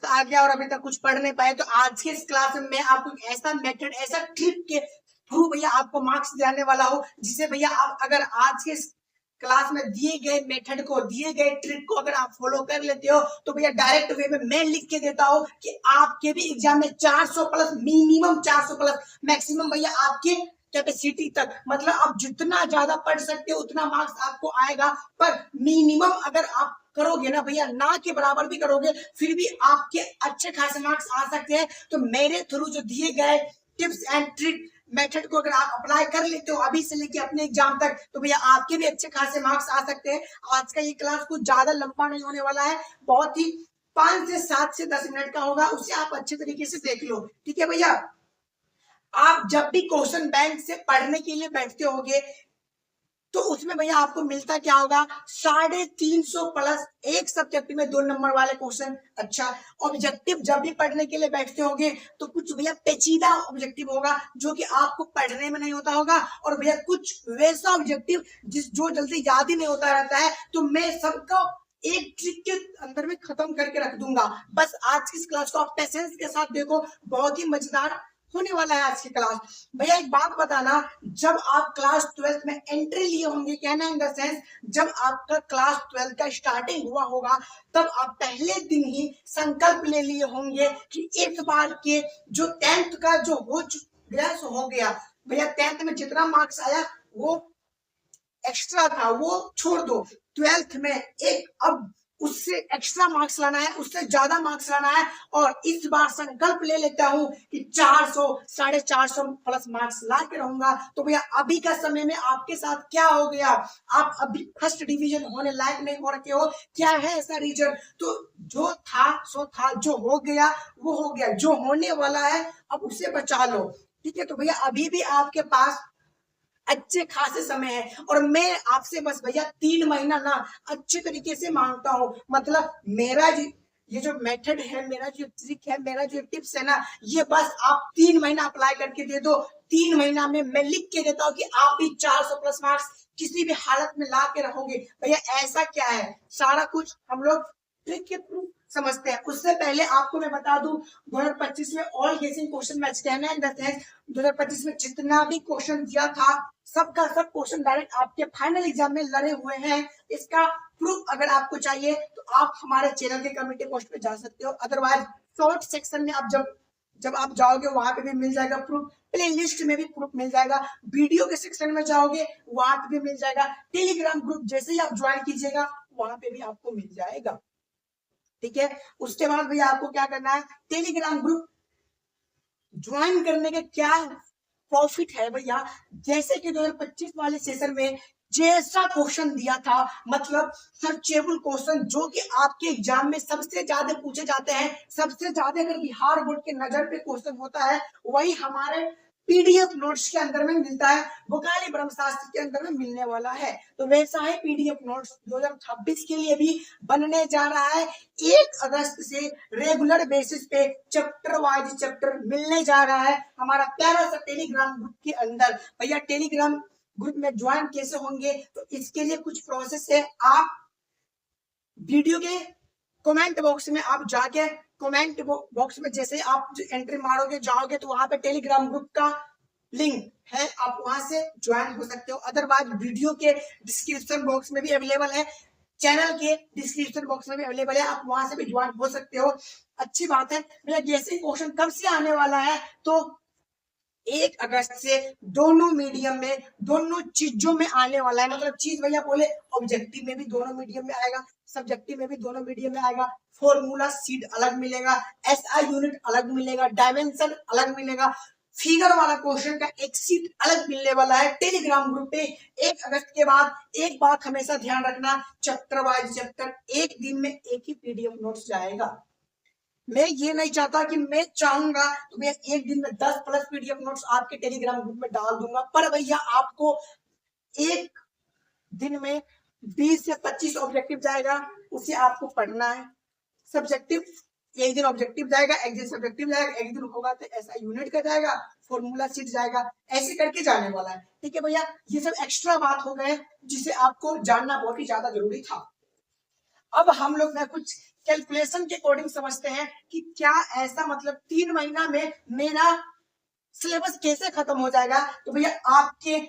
आ गया और अभी तक कुछ पढ़ नहीं पाए, तो आज के इस क्लास में मैं आपको ऐसा मेथड, ऐसा ट्रिक के थ्रू भैया आपको मार्क्स दिलाने वाला हूँ, जिससे भैया आप अगर आज के क्लास में दिए गए मेथड को, दिए गए ट्रिक को अगर आप फॉलो कर लेते हो, तो भैया डायरेक्ट वे में मैं लिख के देता हूँ कि आपके भी एग्जाम में 400 प्लस, मिनिमम 400 प्लस, मैक्सिमम भैया आपके कैपेसिटी तक, मतलब आप जितना ज्यादा पढ़ सकते हो उतना मार्क्स आपको आएगा। पर मिनिमम अगर आप करोगे ना भैया, ना के बराबर भी करोगे, फिर भी आपके अच्छे खासे मार्क्स आ सकते हैं। तो मेरे थ्रू जो दिए गए टिप्स एंड ट्रिक मेथड को अगर आप अप्लाई कर लेते हो अभी से लेके अपने एग्जाम तक, तो भैया आपके भी अच्छे खासे मार्क्स आ सकते हैं। आज का ये क्लास कुछ ज्यादा लंबा नहीं होने वाला है, बहुत ही 5 से 7 से 10 मिनट का होगा, उसे आप अच्छे तरीके से देख लो। ठीक है भैया, आप जब भी क्वेश्चन बैंक से पढ़ने के लिए बैठते होगे, तो उसमें भैया आपको मिलता क्या होगा, 350 प्लस एक सब्जेक्ट में 2 नंबर वाले क्वेश्चन। अच्छा, ऑब्जेक्टिव जब भी पढ़ने के लिए बैठते होगे तो कुछ भैया पेचीदा ऑब्जेक्टिव होगा जो कि आपको पढ़ने में नहीं होता होगा, और भैया कुछ वैसा ऑब्जेक्टिव जो जल्दी याद ही नहीं होता रहता है। तो मैं सबको एक ट्रिक के अंदर में खत्म करके रख दूंगा। बस आज की इस क्लास को आप पेशेंस के साथ देखो, बहुत ही मजेदार होने वाला है आज की क्लास। भैया एक बात बताना, जब आप क्लास 12th में एंट्री लिए होंगे, कहना इन द सेंस जब आपका क्लास 12th का स्टार्टिंग हुआ होगा, तब आप पहले दिन ही संकल्प ले लिए होंगे कि एक बार के जो 10th का जो हो गया सो हो गया। भैया 10th में जितना मार्क्स आया वो एक्स्ट्रा था, वो छोड़ दो। 12th में एक अब उससे एक्स्ट्रा मार्क्स लाना है, उससे ज्यादा मार्क्स लाना है, और इस बार संकल्प ले लेता हूं कि 400 450 प्लस मार्क्स ला के रहूंगा। तो भैया अभी का समय में आपके साथ क्या हो गया, आप अभी फर्स्ट डिवीजन होने लायक नहीं हो रखे हो। क्या है ऐसा रीजन? तो जो था सो था, जो हो गया वो हो गया, जो होने वाला है अब उसे बचा लो। ठीक है, तो भैया अभी भी आपके पास अच्छे खासे समय है, और मैं आपसे बस भैया 3 महीना ना अच्छे तरीके से मांगता हूँ। मतलब मेरा ये जो मेथड है, मेरा जो ट्रिक है, मेरा जो टिप्स है ना, ये बस आप 3 महीना अप्लाई करके दे दो। 3 महीना में मैं लिख के देता हूँ कि आप भी 400 प्लस मार्क्स किसी भी हालत में ला के रहोगे। भैया ऐसा क्या है, सारा कुछ हम लोग ट्रिक के थ्रू समझते हैं। उससे पहले आपको मैं बता दूं, 2025 में ऑल गेसिंग क्वेश्चन मैच कहना है 2025 में जितना भी क्वेश्चन दिया था, सबका सब क्वेश्चन डायरेक्ट आपके फाइनल एग्जाम में लड़े हुए हैं। इसका प्रूफ अगर आपको चाहिए तो आप हमारे चैनल के कमेंटी पोस्ट पे जा सकते हो, अदरवाइज शॉर्ट सेक्शन में आप जब आप जाओगे वहां पे भी मिल जाएगा प्रूफ, प्ले लिस्ट में भी प्रूफ मिल जाएगा, वीडियो के सेक्शन में जाओगे वहां पे भी मिल जाएगा, टेलीग्राम ग्रुप जैसे ही आप ज्वाइन कीजिएगा वहां पे भी आपको मिल जाएगा। ठीक है, उसके बाद भैया आपको क्या करना है, टेलीग्राम ग्रुप ज्वाइन करने के क्या प्रॉफिट है भैया। जैसे कि 2025 वाले सेशन में जैसा क्वेश्चन दिया था, मतलब सर्चेबल क्वेश्चन जो कि आपके एग्जाम में सबसे ज्यादा पूछे जाते हैं, सबसे ज्यादा अगर बिहार बोर्ड के नजर पे क्वेश्चन होता है, वही हमारे पीडीएफ नोट्स के अंदर में मिलता है, वोकाली ब्रह्मशास्त्र के अंदर में मिलने वाला है। तो वैसा ही पीडीएफ नोट्स 2026 के लिए भी बनने जा रहा है। 1 अगस्त से रेगुलर बेसिस पे चैप्टर वाइज चैप्टर मिलने जा रहा है हमारा प्यारा सा टेलीग्राम ग्रुप के अंदर। भैया टेलीग्राम ग्रुप में ज्वाइन कैसे होंगे, तो इसके लिए कुछ प्रोसेस है। आप वीडियो के कमेंट बॉक्स में आप जाके, कमेंट बॉक्स में जैसे आप एंट्री मारोगे जाओगे, तो वहां पे टेलीग्राम ग्रुप का लिंक है, आप वहां से ज्वाइन हो सकते हो। अदरवाइज वीडियो के डिस्क्रिप्शन बॉक्स में भी अवेलेबल है, चैनल के डिस्क्रिप्शन बॉक्स में भी अवेलेबल है, आप वहां से भी ज्वाइन हो सकते हो। अच्छी बात है भैया। जैसे क्वेश्चन कब से आने वाला है, तो 1 अगस्त से दोनों मीडियम में, दोनों चीजों में आने वाला है। मतलब चीज भैया बोले, ऑब्जेक्टिव में भी दोनों मीडियम में आएगा, सब्जेक्टिव में भी दोनों मीडियम में आएगा, फॉर्मूला सीट अलग मिलेगा, एसआई यूनिट अलग मिलेगा, डायमेंशन अलग मिलेगा, फिगर वाला क्वेश्चन का एक सीट अलग मिलने वाला है टेलीग्राम ग्रुप पे 1 अगस्त के बाद। एक बात हमेशा ध्यान रखना, चैप्टर वाइज चैप्टर एक दिन में एक ही पीडीएफ नोट्स जाएगा। मैं ये नहीं चाहता कि मैं चाहूंगा तो मैं एक दिन में 10 प्लस पीडीएफ नोट्स आपके टेलीग्राम ग्रुप में डाल दूंगा, पर भैया आपको एक दिन में 20 से 25 ऑब्जेक्टिव जाएगा, उसे आपको पढ़ना है। सब्जेक्टिव एक दिन ऑब्जेक्टिव जाएगा, एक दिन सब्जेक्टिव जाएगा, एक दिन होगा तो ऐसा यूनिट का जाएगा, फॉर्मूला सीट जाएगा, ऐसे करके जाने वाला है। ठीक है भैया, ये सब एक्स्ट्रा बात हो गए जिसे आपको जानना बहुत ही ज्यादा जरूरी था। अब हम लोग मैं कुछ कैलकुलेशन के अकॉर्डिंग समझते हैं कि क्या ऐसा मतलब 3 महीना में मेरा सिलेबस कैसे खत्म हो जाएगा। तो भैया आपके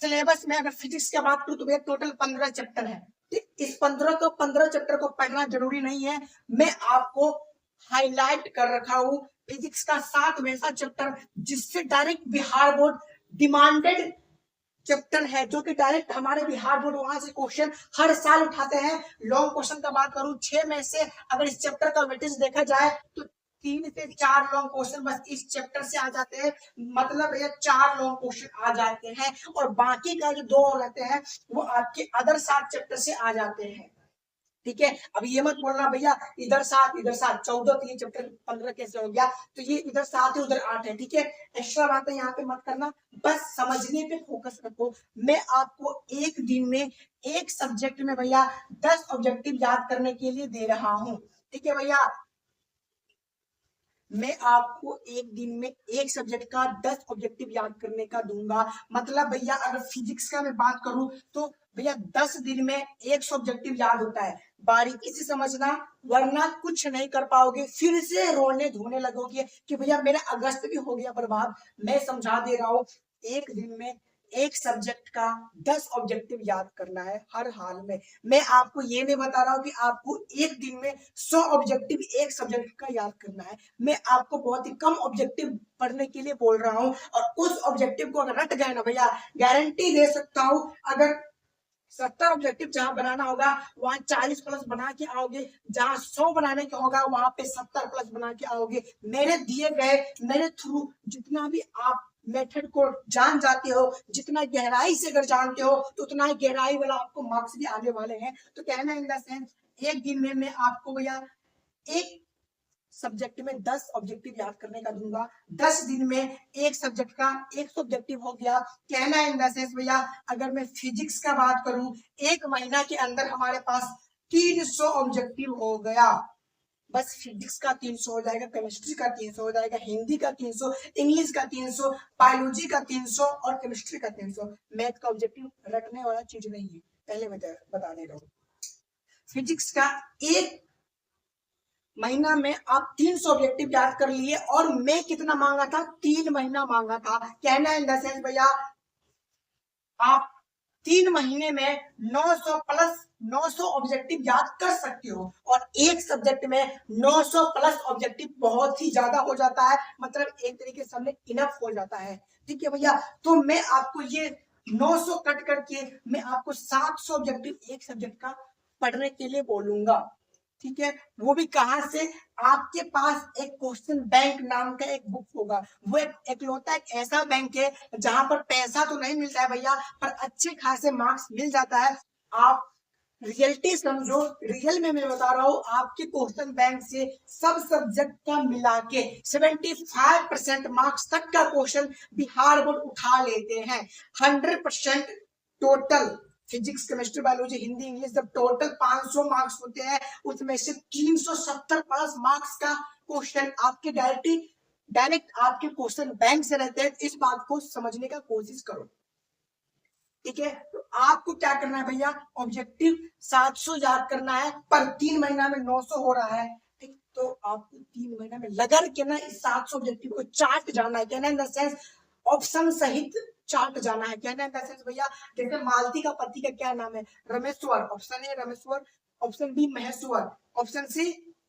सिलेबस में अगर फिजिक्स की बात करूं तो भैया टोटल 15 चैप्टर है। इस 15 चैप्टर को पढ़ना जरूरी नहीं है, मैं आपको हाईलाइट कर रखा हूं फिजिक्स का 7 वैसा चैप्टर जिससे direct Bihar board demanded chapter है, जो कि डायरेक्ट हमारे बिहार बोर्ड वहां से क्वेश्चन हर साल उठाते हैं। लॉन्ग क्वेश्चन का बात करूं 6 में से अगर इस चैप्टर का वेटेज देखा जाए तो 3 से 4 लॉन्ग क्वेश्चन बस इस चैप्टर से आ जाते हैं, मतलब ये 4 लॉन्ग क्वेश्चन आ जाते हैं और बाकी का जो 2 रहते हैं वो आपके अदर 7 चैप्टर से आ जाते हैं। ठीक है, अब ये मत बोलना भैया इधर 7 इधर 7 14 तो ये चैप्टर 15 कैसे हो गया, तो ये इधर 7 है उधर 8 है। ठीक है, एक्स्ट्रा बातें यहाँ पे मत करना, बस समझने पे फोकस रखो। मैं आपको एक दिन में एक सब्जेक्ट में भैया 10 ऑब्जेक्टिव याद करने के लिए दे रहा हूँ। ठीक है भैया, मैं आपको एक दिन में एक सब्जेक्ट का 10 ऑब्जेक्टिव याद करने का दूंगा। मतलब भैया अगर फिजिक्स का मैं बात करूं तो भैया 10 दिन में 100 ऑब्जेक्टिव याद होता है, बारीकी से समझना वरना कुछ नहीं कर पाओगे, फिर से रोने धोने लगोगे कि भैया मेरा अगस्त भी हो गया बर्बाद। मैं समझा दे रहा हूं, एक दिन में एक सब्जेक्ट का 10 ऑब्जेक्टिव याद करना है हर हाल में। मैं आपको ये नहीं बता रहा हूं कि आपको एक दिन में 100 ऑब्जेक्टिव एक सब्जेक्ट का याद करना है, मैं आपको बहुत ही कम ऑब्जेक्टिव पढ़ने के लिए बोल रहा हूं और उस ऑब्जेक्टिव को अगर रट गए ना भैया गारंटी दे सकता हूं, अगर 70 ऑब्जेक्टिव जहां बनाना होगा वहां 40 प्लस बना के आओगे, जहां 100 बनाने का होगा वहां पे 70 प्लस बना के आओगे। मेरे दिए गए मेरे थ्रू जितना भी आप मेथड को जान जाते हो, जितना गहराई से अगर जानते हो तो उतना ही गहराई वाला आपको मार्क्स भी आने वाले हैं। तो कहना इन द सेंस एक दिन में मैं आपको भैया एक सब्जेक्ट में 10 ऑब्जेक्टिव याद करने का दूंगा, 10 दिन में एक सब्जेक्ट का 100 ऑब्जेक्टिव हो गया। कहना इन द सेंस भैया अगर मैं फिजिक्स का बात करूं एक महीना के अंदर हमारे पास 300 ऑब्जेक्टिव हो गया। बस फिजिक्स का 300 हो जाएगा, केमिस्ट्री का 300 हो जाएगा, हिंदी का 300, इंग्लिश का 300, बायोलॉजी का 300 और केमिस्ट्री का 300। मैथ का ऑब्जेक्टिव रटने वाला चीज नहीं है, पहले बता दे रहा हूं। फिजिक्स का एक महीना में आप 300 ऑब्जेक्टिव याद कर लिए और मैं कितना मांगा था 3 महीना मांगा था। कहना इन द सेंस भैया आप 3 महीने में 900 प्लस 900 ऑब्जेक्टिव याद कर सकते हो और एक सब्जेक्ट में 900 प्लस ऑब्जेक्टिव बहुत ही ज्यादा हो जाता है, मतलब एक तरीके से हमने इनफ हो जाता है। ठीक है भैया, तो मैं आपको ये 900 कट करके मैं आपको 700 ऑब्जेक्टिव एक सब्जेक्ट का पढ़ने के लिए बोलूंगा। ठीक है, वो भी कहां से, आपके पास एक क्वेश्चन बैंक नाम का एक बुक होगा, वो एकलौता एक ऐसा बैंक है जहां पर पैसा तो नहीं मिलता है भैया पर अच्छे खासे मार्क्स मिल जाता है। आप रियलिटी समझो, रियल में मैं बता रहा हूँ आपके क्वेश्चन बैंक से सब सब्जेक्ट का मिला के 75% मार्क्स तक का क्वेश्चन बिहार बोर्ड उठा लेते हैं। 100% total physics chemistry biology Hindi English जब टोटल 500 मार्क्स होते हैं उसमें से 370 प्लस मार्क्स का क्वेश्चन आपके डायरेक्ट आपके क्वेश्चन बैंक से रहते हैं। इस बात को समझने का कोशिश करो। ठीक है, तो आपको क्या करना है भैया ऑब्जेक्टिव 700 याद करना है पर 3 महीना में 900 हो रहा है। ठीक, तो आपको 3 महीना में लगन के ना इस 700 ऑब्जेक्टिव को चार्ट जाना है। कहना इन द सेंस ऑप्शन सहित चार्ट जाना है। कहना इन द सेंस भैया जैसे मालती का पति का क्या नाम है Rameshwar, option A Rameshwar, option B Maheshwar, option C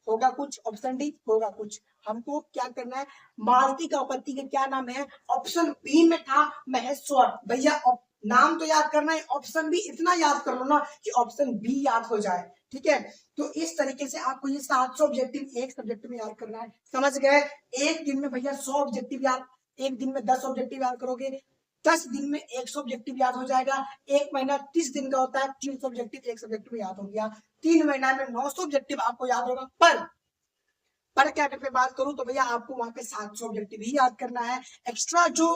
होगा कुछ, ऑप्शन डी होगा कुछ। हमको क्या करना है मालती का पति का क्या नाम है, ऑप्शन बी में था महेश्वर। भैया नाम तो याद करना है, ऑप्शन बी इतना याद कर लो ना कि ऑप्शन बी याद हो जाए। ठीक है, तो इस तरीके से आपको ये 700 ऑब्जेक्टिव एक सब्जेक्ट में याद करना है। समझ गए, एक दिन में भैया 100 ऑब्जेक्टिव याद, एक दिन में 10 ऑब्जेक्टिव याद करोगे 10 दिन में 100 ऑब्जेक्टिव याद हो जाएगा। एक महीना 30 दिन का होता है, 300 ऑब्जेक्टिव एक सब्जेक्ट में याद हो गया। 3 महीना में 900 ऑब्जेक्टिव आपको याद होगा। पर क्या पे बात करूं तो भैया आपको वहां पे 700 ऑब्जेक्टिव ही याद करना है। एक्स्ट्रा जो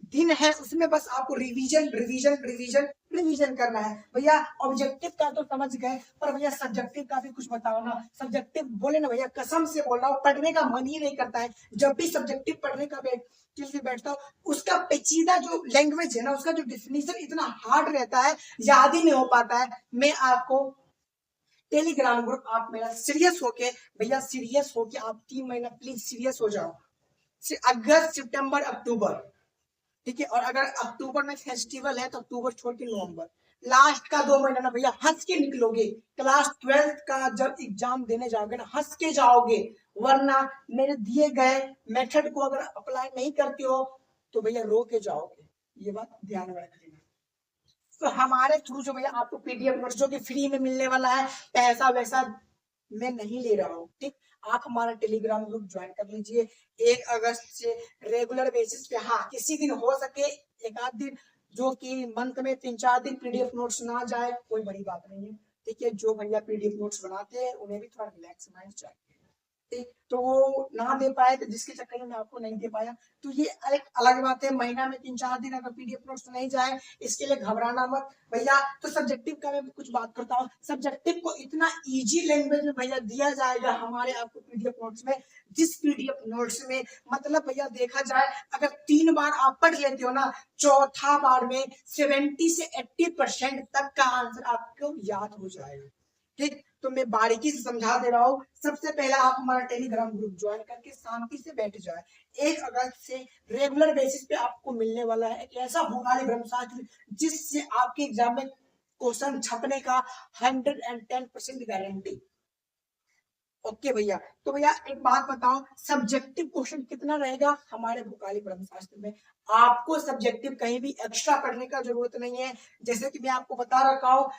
दिन है उसमें बस आपको रिवीजन रिवीजन रिवीजन रिवीजन करना है। भैया ऑब्जेक्टिव का तो समझ गए पर भैया सब्जेक्टिव का भी कुछ बताओ ना। सब्जेक्टिव बोले ना भैया कसम से बोल रहा हूँ पढ़ने का मन ही नहीं करता है। जब भी सब्जेक्टिव पढ़ने का बैठता हूँ उसका पेचीदा जो लैंग्वेज है ना उसका जो डिफिनीशन इतना हार्ड रहता है याद ही नहीं हो पाता है। मैं आपको टेलीग्राम ग्रुप आप मेरा सीरियस होके भैया, सीरियस होके आप 3 महीना प्लीज सीरियस हो जाओ। अगस्त सितंबर अक्टूबर, ठीक है, और अगर अक्टूबर में फेस्टिवल है तो अक्टूबर छोड़ के नवंबर, लास्ट का 2 महीना ना भैया हंस के निकलोगे। क्लास 12th का जब एग्जाम देने जाओगे ना हंस के जाओगे, वरना मेरे दिए गए मेथड को अगर अप्लाई नहीं करते हो तो भैया रो के जाओगे, ये बात ध्यान में रखना। तो हमारे थ्रू जो भैया आपको पीडीएफ नोट्स जो कि फ्री में मिलने वाला है, पैसा वैसा मैं नहीं ले रहा हूँ, ठीक। आप हमारा टेलीग्राम ग्रुप ज्वाइन कर लीजिए 1 अगस्त से रेगुलर बेसिस पे। हाँ, किसी दिन हो सके एक आध दिन जो कि मंथ में 3-4 दिन पीडीएफ नोट्स ना जाए, कोई बड़ी बात नहीं है, ठीक है। जो भैया पीडीएफ नोट्स बनाते हैं उन्हें भी थोड़ा रिलैक्स माइंड चाहिए, तो वो ना दे पाए तो जिसके चक्कर में आपको नहीं दे पाया, तो ये एक अलग बात है। महीना में 3-4 दिन अगर पीडीएफ नोट्स नहीं जाए इसके लिए घबराना मत भैया। तो सब्जेक्टिव का मैं कुछ बात करता हूँ। सब्जेक्टिव को इतना इजी लैंग्वेज में भैया दिया जाएगा हमारे आपको पीडीएफ नोट्स में, जिस पीडीएफ नोट्स में मतलब भैया देखा जाए अगर 3 बार आप पढ़ लेते हो ना, चौथा बार में 70 से 80% तक का आंसर आपको याद हो जाएगा, ठीक। तो मैं बारीकी से समझा दे रहा हूँ। सबसे पहला आप हमारा टेलीग्राम ग्रुप ज्वाइन करके शांति से बैठ जाए। 1 अगस्त से रेगुलर बेसिस पे आपको मिलने वाला है एक ऐसा भोगाली ब्रह्मशास्त्र जिससे आपके एग्जाम में क्वेश्चन छपने का 110% गारंटी। ओके भैया, तो भैया एक बात बताओ, सब्जेक्टिव क्वेश्चन कितना रहेगा हमारे भोगाली ब्रह्मशास्त्र में? आपको सब्जेक्टिव कहीं भी एक्स्ट्रा पढ़ने का जरूरत नहीं है। जैसे कि मैं आपको बता रखा हूँ,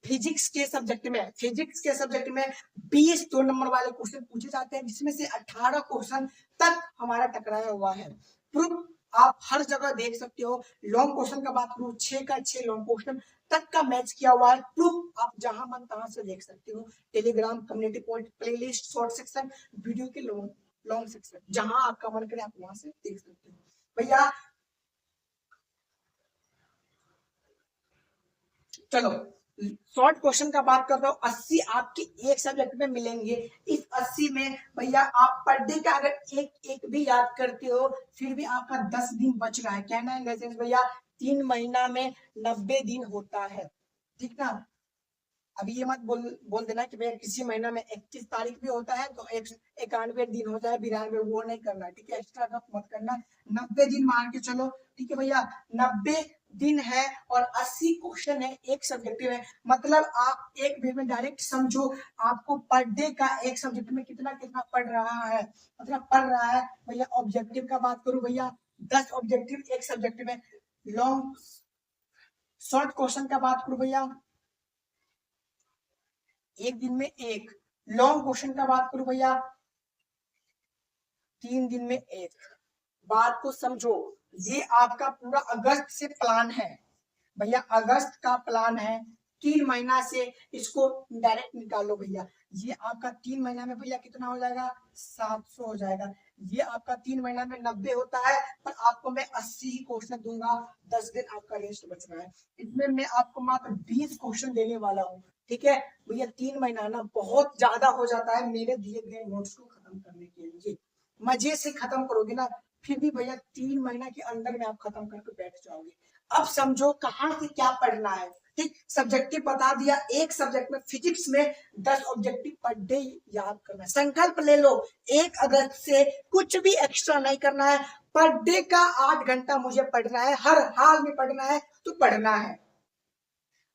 फिजिक्स के सब्जेक्ट में 20 2 नंबर वाले क्वेश्चन पूछे जाते हैं, जिसमें से 18 क्वेश्चन तक हमारा टकराया हुआ है। प्रूफ आप हर जगह देख सकते हो। लॉन्ग क्वेश्चन का बात करूं, 6 का 6 लॉन्ग क्वेश्चन तक का मैच किया हुआ है। प्रूफ आप जहां मन तहां से देख सकते हो। Telegram community point playlist short section video के लॉन्ग सेक्शन, जहां आपका मन करे आप वहां से देख सकते हो भैया। चलो शॉर्ट क्वेश्चन का बात कर रहा हूँ, 80 आपके एक सब्जेक्ट में मिलेंगे। इस 80 में भैया आप पर डे का अगर एक भी याद करते हो फिर भी आपका 10 दिन बच रहा है। कहना है भैया 3 महीना में 90 दिन होता है, ठीक ना। अभी ये मत बोल देना कि भैया किसी महीना में 31 तारीख भी होता है तो 91 दिन होता है, 92, वो नहीं करना, ठीक है। एक्स्ट्रा गप मत करना। 90 दिन मान के चलो, ठीक है भैया। 90 दिन है और 80 क्वेश्चन है एक सब्जेक्ट में, मतलब आप एक वे में डायरेक्ट समझो आपको पर डे का एक सब्जेक्ट में कितना कितना पढ़ रहा है, मतलब पढ़ रहा है भैया। ऑब्जेक्टिव का बात करूं भैया, 10 ऑब्जेक्टिव एक सब्जेक्ट में। लॉन्ग शॉर्ट क्वेश्चन का बात करूं भैया, एक दिन में एक। लॉन्ग क्वेश्चन का बात करूं भैया, 3 दिन में एक। बात को समझो, ये आपका पूरा अगस्त से प्लान है भैया, अगस्त का प्लान है। 3 महीना से इसको डायरेक्ट निकालो भैया। ये आपका 3 महीना में भैया कितना हो जाएगा? 700 हो जाएगा। ये आपका 3 महीना में 90 होता है, पर आपको मैं 80 ही क्वेश्चन दूंगा। 10 दिन आपका रेस्ट बच रहा है, इसमें मैं आपको मात्र 20 क्वेश्चन देने वाला हूँ, ठीक है भैया। 3 महीना ना बहुत ज्यादा हो जाता है मेरे दिए गए नोट्स को खत्म करने के लिए। मजे से खत्म करोगे ना, फिर भी भैया 3 महीना के अंदर में आप खत्म करके बैठ जाओगे। अब समझो कहाँ से क्या पढ़ना है, ठीक। सब्जेक्टिव बता दिया, एक सब्जेक्ट में फिजिक्स में 10 ऑब्जेक्टिव पर डे याद करना है। संकल्प ले लो 1 अगस्त से कुछ भी एक्स्ट्रा नहीं करना है। पर डे का 8 घंटा मुझे पढ़ना है, हर हाल में पढ़ना है तो पढ़ना है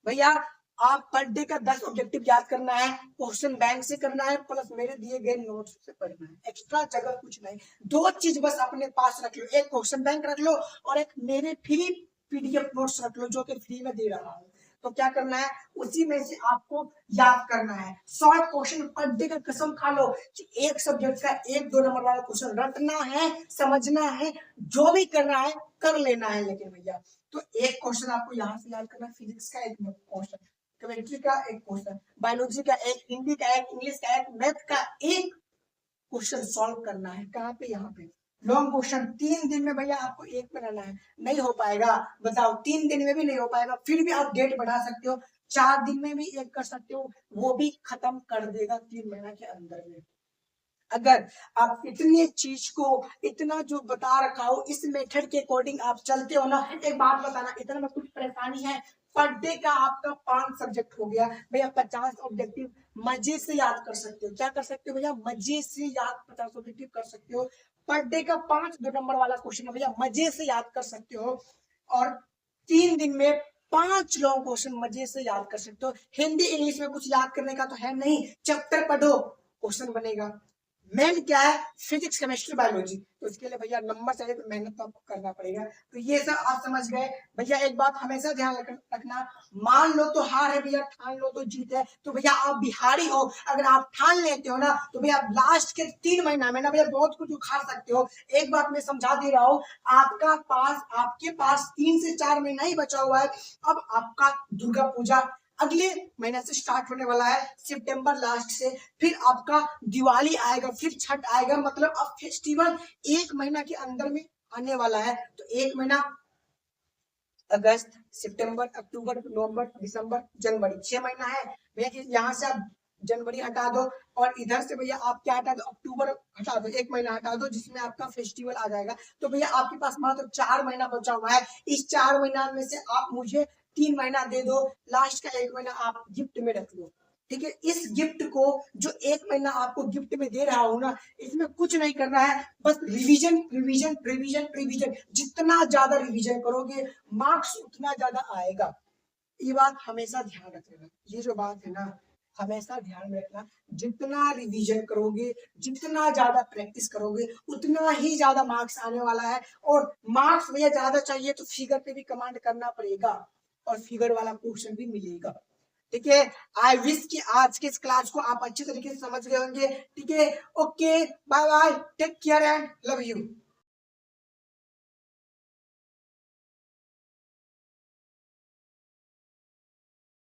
भैया। आप पर डे का 10 ऑब्जेक्टिव याद करना है, क्वेश्चन बैंक से करना है, प्लस मेरे दिए गए नोट्स से पढ़ना है। एक्स्ट्रा जगह कुछ नहीं। 2 चीज बस अपने पास रख लो, एक क्वेश्चन बैंक रख लो और एक मेरे फ्री पीडीएफ नोट्स रख लो जो कि फ्री में दे रहा हूँ। तो क्या करना है, उसी में से आपको याद करना है। शॉर्ट क्वेश्चन पर डे का कसम खा लो कि एक सब्जेक्ट का 1-2 नंबर वाला क्वेश्चन रटना है, समझना है, जो भी करना है कर लेना है। लेकिन भैया तो एक क्वेश्चन आपको यहाँ से याद करना है, फिजिक्स का एक क्वेश्चन, केमिस्ट्री का एक क्वेश्चन, बायोलॉजी का एक, हिंदी का एक, इंग्लिश का एक, मैथ का एक क्वेश्चन सॉल्व करना है। कहाँ पे? यहाँ पे। लॉन्ग क्वेश्चन 3 दिन में भैया आपको एक बनाना है। नहीं हो पाएगा, बताओ 3 दिन में भी नहीं हो पाएगा, फिर भी आप डेट बढ़ा सकते हो, 4 दिन में भी एक कर सकते हो, वो भी खत्म कर देगा 3 महीना के अंदर में। अगर आप इतनी चीज को, इतना जो बता रखा हो इस मेथड के अकॉर्डिंग आप चलते हो ना, एक बात बताना, इतना में कुछ परेशानी है? पर डे का आपका 5 सब्जेक्ट हो गया भैया, 50 ऑब्जेक्टिव मजे से याद कर सकते हो। क्या कर सकते हो भैया? मजे से याद 50 ऑब्जेक्टिव कर सकते हो। पर डे का 5 नंबर वाला क्वेश्चन है भैया, मजे से याद कर सकते हो। और 3 दिन में 5 लॉन्ग क्वेश्चन मजे से याद कर सकते हो। हिंदी इंग्लिश में कुछ याद करने का तो है नहीं, चैप्टर पढ़ो क्वेश्चन बनेगा। मेन क्या है? Physics chemistry biology. तो इसके लिए भैया नंबर चाहिए तो मेहनत तो आपको करना पड़ेगा। तो ये सब आप समझ गए भैया। एक बात हमेशा ध्यान रखना, मान लो तो हार है भैया, ठान लो तो जीत है। तो भैया आप बिहारी हो, अगर आप ठान लेते हो ना तो भैया लास्ट के 3 महीना में ना भैया बहुत कुछ उखाड़ सकते हो। एक बात मैं समझा दे रहा हूँ, आपके पास 3 से 4 महीना ही बचा हुआ है। अब आपका दुर्गा पूजा अगले महीने से स्टार्ट होने वाला है, सितंबर लास्ट से। फिर आपका दिवाली आएगा, फिर छठ आएगा, मतलब अब फेस्टिवल 1 महीना के अंदर में आने वाला है। तो 1 महीना अगस्त, सितंबर, अक्टूबर, नवंबर, दिसंबर, जनवरी, 6 महीना है भैया। यहाँ से आप जनवरी हटा दो और इधर से भैया आप क्या हटा दो? अक्टूबर हटा दो, 1 महीना हटा दो जिसमें आपका फेस्टिवल आ जाएगा। तो भैया आपके पास मात्र 4 महीना बचा हुआ है। इस 4 महीना में से आप मुझे 3 महीना दे दो, लास्ट का 1 महीना आप गिफ्ट में रख लो। ठीक है, इस गिफ्ट को जो 1 महीना आपको गिफ्ट में दे रहा हूं ना, इसमें कुछ नहीं करना है, बस रिवीजन रिवीजन रिवीजन रिवीजन। जितना ज्यादा रिवीजन करोगे मार्क्स उतना ज्यादा आएगा। ये बात हमेशा ध्यान रखना, ये जो बात है ना हमेशा ध्यान में रखना। जितना रिवीजन करोगे, जितना ज्यादा प्रैक्टिस करोगे, उतना ही ज्यादा मार्क्स आने वाला है। और मार्क्स भैया ज्यादा चाहिए तो फिगर पे भी कमांड करना पड़ेगा और फिगर वाला क्वेश्चन भी मिलेगा। ठीक है, आई विश कि आज के इस क्लास को आप अच्छे तरीके से समझ गए होंगे। ठीक है, okay, bye bye, take care and love you.